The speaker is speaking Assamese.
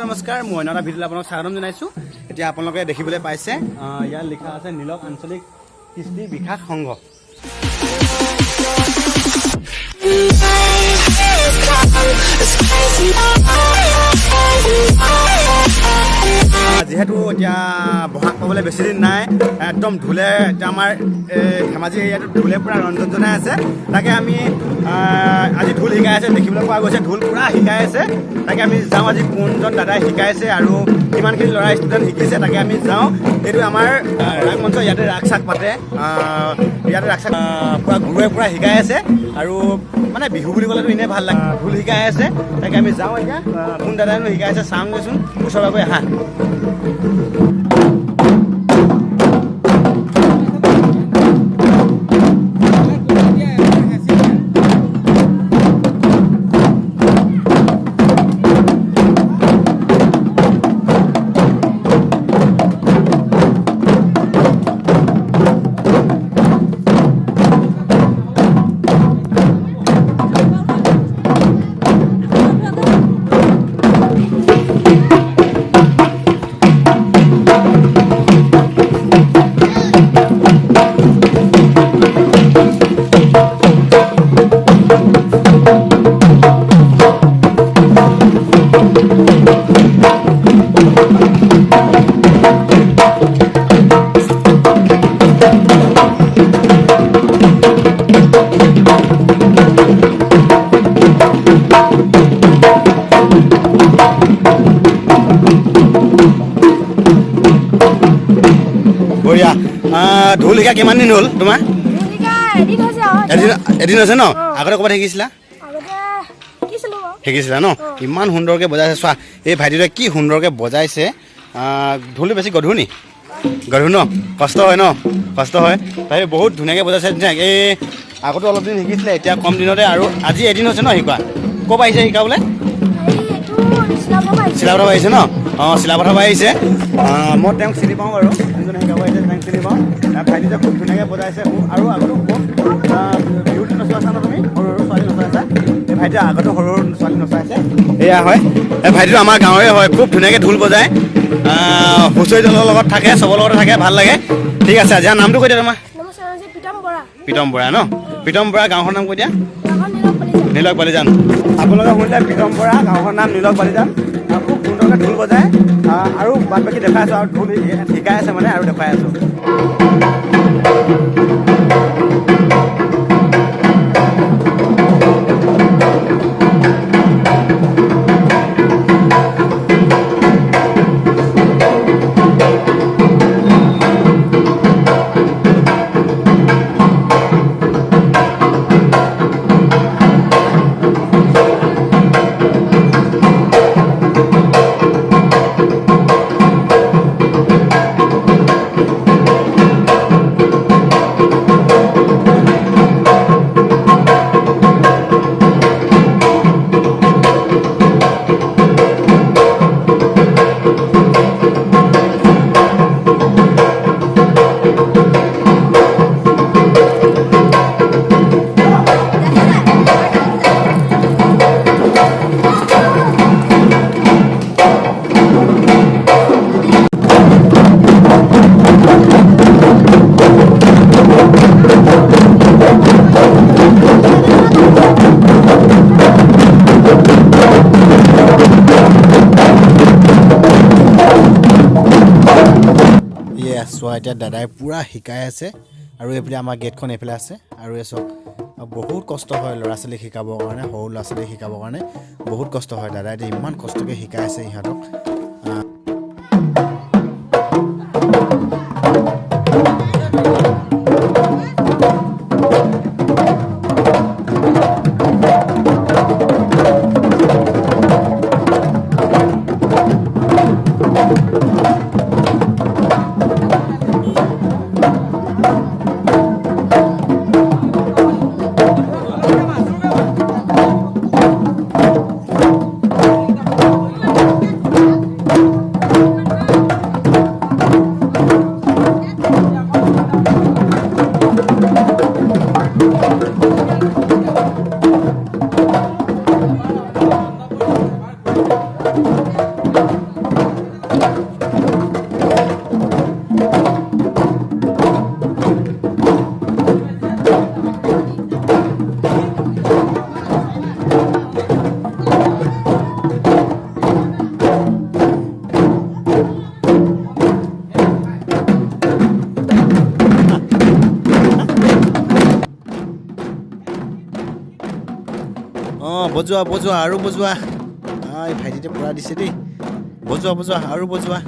নমস্কাৰ মই এটা ভিডিঅ'ত আপোনাক স্বাগতম জনাইছোঁ। এতিয়া আপোনালোকে দেখিবলৈ পাইছে ইয়াত লিখা আছে নীলক আঞ্চলিক কৃষ্টি বিকাশ সংঘ। যিহেতু এতিয়া বহাগ পাবলৈ বেছি দিন নাই, একদম ঢোলে এতিয়া আমাৰ ধেমাজি এৰিয়াটোত ঢোলে পূৰা ৰঞ্জন জনাই আছে। তাকে আমি আজি ঢোল শিকাই আছে, দেখিবলৈ পোৱা গৈছে ঢোল পূৰা শিকাই আছে। তাকে আমি যাওঁ, আজি কোনজন দাদাই শিকাইছে আৰু কিমানখিনি ল'ৰা ষ্টুডেণ্ট শিকিছে তাকে আমি যাওঁ। এইটো আমাৰ ৰাগ মঞ্চ, ইয়াতে ৰাগ চাগ পাতে, ইয়াতে ৰাগ চাগ পূৰা গুৰুৱে পূৰা শিকাই আছে। আৰু মানে বিহু বুলি ক'লেতো এনেই ভাল লাগে, ঢোল শিকাই আছে। তাকে আমি যাওঁ এতিয়া, কোন দাদাইনো শিকাই আছে চাওঁগৈচোন, ওচৰলৈ আহা। বঢ়িয়া। ঢোল শিকা কিমান দিন হ'ল তোমাৰ? এদিন হৈছে ন? আগতে ক'ৰবাত শিকিছিলা? শিকিছিলা ন? ইমান সুন্দৰকৈ বজাইছে, চোৱা এই ভাইটিটোৱে কি সুন্দৰকৈ বজাইছে। ঢোলটো বেছি গধুৰ নি? গধুৰ ন? কষ্ট হয় ন? কষ্ট হয়। ভাই বহুত ধুনীয়াকৈ বজাইছে। এই আগতো অলপ দিন শিকিছিলে, এতিয়া কম দিনতে, আৰু আজি এদিন হৈছে ন শিকোৱা? ক'ৰ পৰা আহিছে শিকাবলৈ? চিলাপথাৰ পৰা আহিছে ন? অঁ, চিলাপথাৰ পৰা আহিছে। মই তেওঁক চিনি পাওঁ বাৰু, যোনজনে শিকাব আহিছে তেওঁক চিনি পাওঁ। ভাইটিটোৱে খুব ধুনীয়াকৈ বজাইছে। আৰু আগতো বিহুত নচোৱাইছা ন তুমি? সৰু সৰু ছোৱালী নচোৱাইছা? এই ভাইটিয়ে আগতো সৰু সৰু ছোৱালী নচোৱাইছে। এয়া হয়, এই ভাইটিটো আমাৰ গাঁৱৰে হয়, খুব ধুনীয়াকৈ ঢোল বজায়। হুঁচৰি দলৰ লগত থাকে, চবৰ লগতে থাকে, ভাল লাগে। ঠিক আছে, আজি নামটো কৈ দিয়া তোমাৰ? প্ৰীতম বৰা ন? প্ৰীতম বৰা, গাঁওখনৰ নাম কৈ দিয়া? নীলক বালিজান। আপোনালোকে শুনিলে প্ৰীতম বৰা, গাঁওখনৰ নাম নীলক বালিজান। খুব সুন্দৰকৈ ঢোল বজায়। আৰু বাদ বাকী দেখাই আছোঁ, আৰু ঢোল শিকাই আছে মানে, আৰু দেখুৱাই আছোঁ। চোৱা এতিয়া দাদাই পূৰা শিকাই আছে। আৰু এইফালে আমাৰ গেটখন এইফালে আছে। আৰু এই চব বহুত কষ্ট হয় ল'ৰা ছোৱালীক শিকাবৰ কাৰণে, সৰু ল'ৰা ছোৱালীক শিকাবৰ কাৰণে বহুত কষ্ট হয়। দাদাই এতিয়া ইমান কষ্টকৈ শিকাই আছে ইহঁতক। বজোৱা বজোৱা আৰু বজোৱা এই ভাইটিতে পূৰা দিছে দেই বজোৱা বজোৱা আৰু বজোৱা